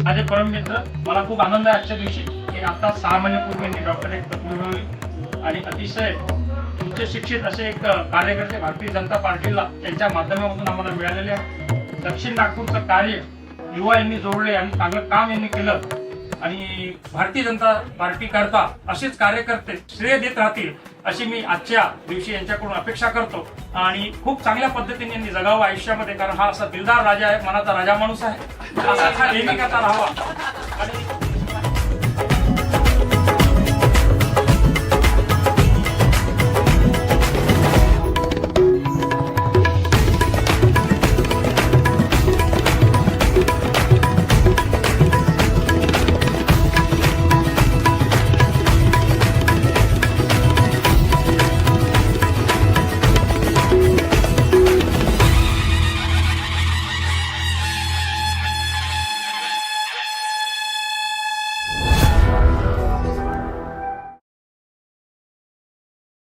माझे परममित्र, मला खूप आनंद आहे आजच्या दिवशी की आता 6 महिन्यापूर्वी मी डॉक्टरेट पदवी मिळवली आणि अतिशय उच्च शिक्षित असे एक कार्यकर्ते भारतीय जनता पार्टीला त्यांच्या माध्यमातून आम्हाला मिळालेले आहे. दक्षिण नागपूरचं कार्य युवा यांनी जोडले आणि चांगलं काम यांनी केलं आणि भारतीय जनता पार्टी करता असेच कार्यकर्ते श्रेय देत राहतील अशी मी आजच्या दिवशी यांच्याकडून अपेक्षा करतो आणि खूप चांगल्या पद्धतीने यांनी जगावं आयुष्यामध्ये, कारण हा असा दिलदार राजा आहे, मनाचा राजा माणूस आहे, असा हा नेहमी करता राहावा